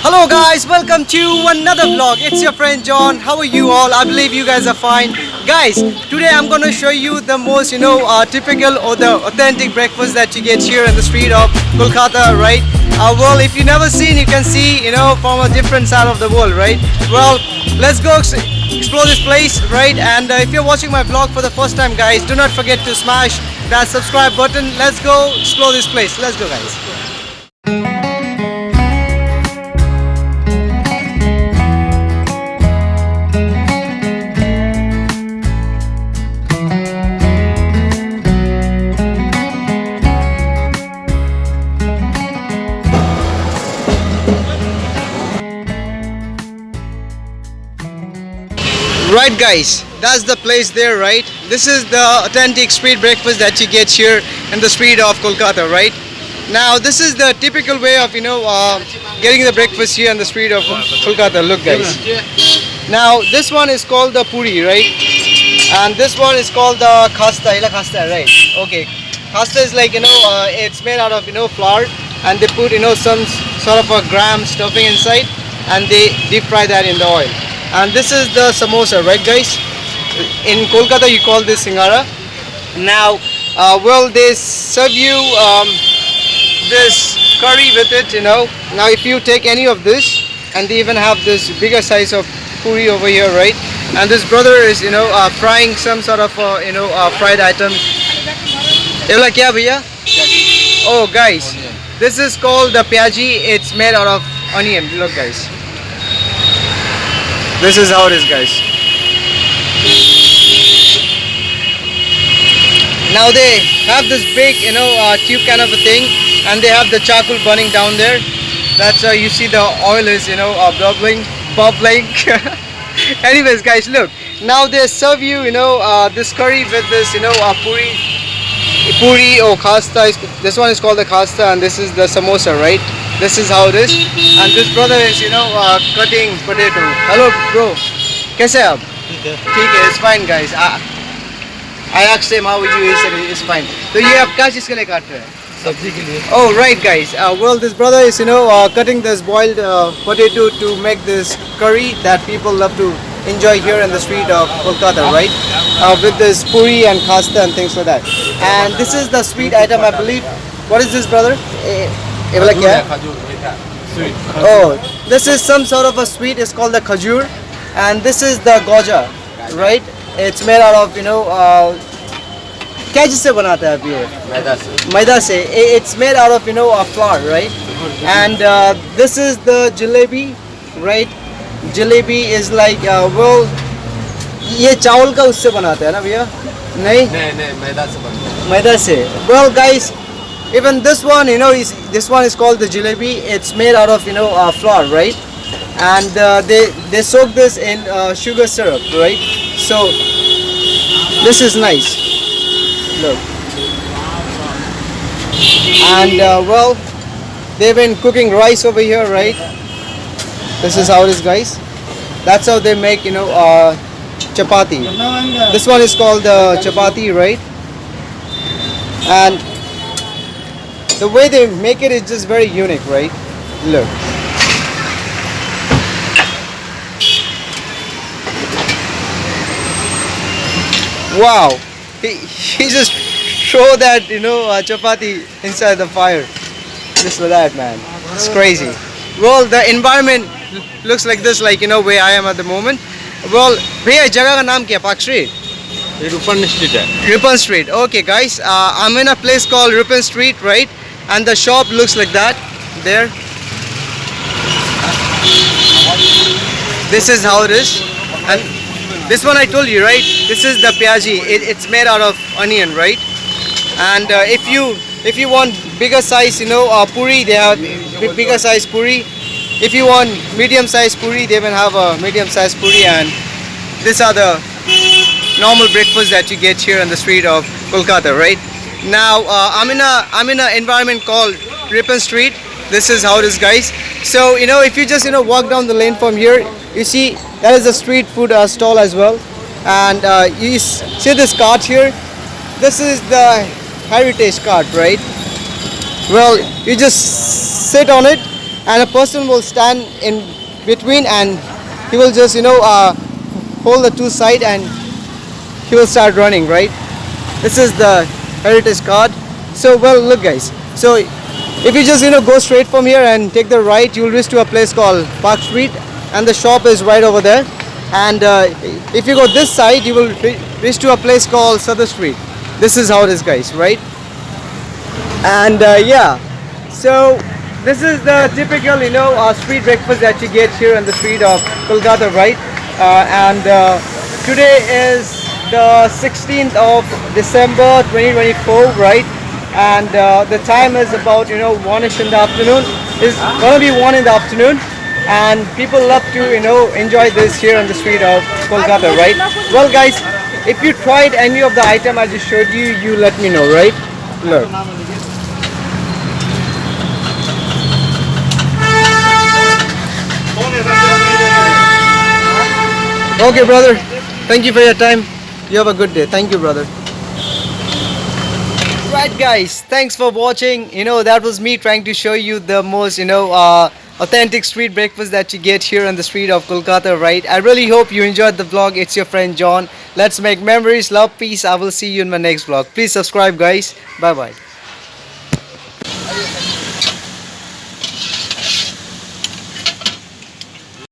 Hello guys, welcome to another vlog. It's your friend John. How are you all? I believe you guys are fine. Guys, today I'm going to show you the most, typical or the authentic breakfast that you get here in the street of Kolkata, right? Well, if you've never seen, you can see, from a different side of the world, right? Well, let's go explore this place, right? And if you're watching my vlog for the first time, guys, do not forget to smash that subscribe button. Let's go explore this place. Let's go, guys. Right guys, that's the place there, right? This is the authentic street breakfast that you get here in the street of Kolkata, right? Now this is the typical way of getting the breakfast here in the street of Kolkata. Look guys. Now this one is called the puri, right? And this one is called the khasta, khasta, right? Okay. Khasta is like it's made out of flour, and they put some sort of a gram stuffing inside, and they deep fry that in the oil. And this is the samosa, right guys? In Kolkata you call this singara. Now well, they serve you this curry with it, Now if you take any of this, and they even have this bigger size of puri over here, right? And this brother is frying some sort of fried item. Evla kya bhaiya? Oh guys, this is called the pyaji. It's made out of onion. Look guys, this is how it is, guys. Now they have this big, tube kind of a thing, and they have the charcoal burning down there. That's how you see the oil is, bubbling. Anyways, guys, look. Now they serve you, this curry with this, puri or khasta. This one is called the khasta, and this is the samosa, right? This is how it is. And this brother is cutting potato. Hello bro, कैसे हैं आप? ठीक है, it's fine guys. I asked him how are you, he said it's fine. तो ये आप क्या चीज़ के लिए काट रहे हैं? सब्जी के लिए. Oh right guys, well this brother is cutting this boiled potato to make this curry that people love to enjoy here in the street of Kolkata, right? With this puri and khasta and things like that. And this is the sweet item, I believe. What is this, brother? Sweet. Oh, this is some sort of a sweet. It's called the khajur, and this is the goja, right? It's made out of क्या जिससे बनाता है ये? मैदा से. It's made out of flour, right? And this is the jalebi, right? Jalebi is like well, ये चावल का उससे बनाते हैं ना भैया? नहीं मैदा से बनता है. मैदा से. Well guys, even this one, this one is called the jalebi. It's made out of flour, right? And they soak this in sugar syrup, right? So this is nice. Look. And well, they've been cooking rice over here, right? This is how it is, guys. That's how they make chapati. This one is called the chapati, right? And the way they make it is just very unique, right? Look. Wow. He just throw that, chapati inside the fire. Just like that, man. It's crazy. Well, the environment looks like this, like, where I am at the moment. Well, bhaiya, jagah ka naam kya? Park Street? Ripon Street है. Ripon Street. Okay, guys. I'm in a place called Ripon Street, right? And the shop looks like that. There. This is how it is. And this one I told you, right? This is the pyaji. It's made out of onion, right? And if you want bigger size, puri, they have bigger size puri. If you want medium size puri, they will have a medium size puri. And these are the normal breakfast that you get here on the street of Kolkata, right? Now I'm in an environment called Ripon Street. This is how it is, guys. So if you just walk down the lane from here, you see that is a street food stall as well. And you see this cart here. This is the heritage cart, right? Well, you just sit on it and a person will stand in between, and he will just hold the two side, and he will start running, right? This is the heritage card. So well, look guys, so if you just go straight from here and take the right, you will reach to a place called Park Street, and the shop is right over there. And if you go this side, you will reach to a place called Southern Street. This is how it is, guys, right? And yeah, so this is the typical street breakfast that you get here on the street of Kolkata, right? And today is the 16th of December 2024, right? And the time is about 1ish in the afternoon. It's gonna be 1 in the afternoon, and people love to enjoy this here on the street of Kolkata, right? Well guys, if you tried any of the item I just showed you, you let me know, right? Look. Okay brother, thank you for your time. You have a good day. Thank you brother. Right guys, thanks for watching. That was me trying to show you the most authentic street breakfast that you get here on the street of Kolkata, right? I really hope you enjoyed the vlog. It's your friend John. Let's make memories, love, peace. I will see you in my next vlog. Please subscribe guys. Bye bye.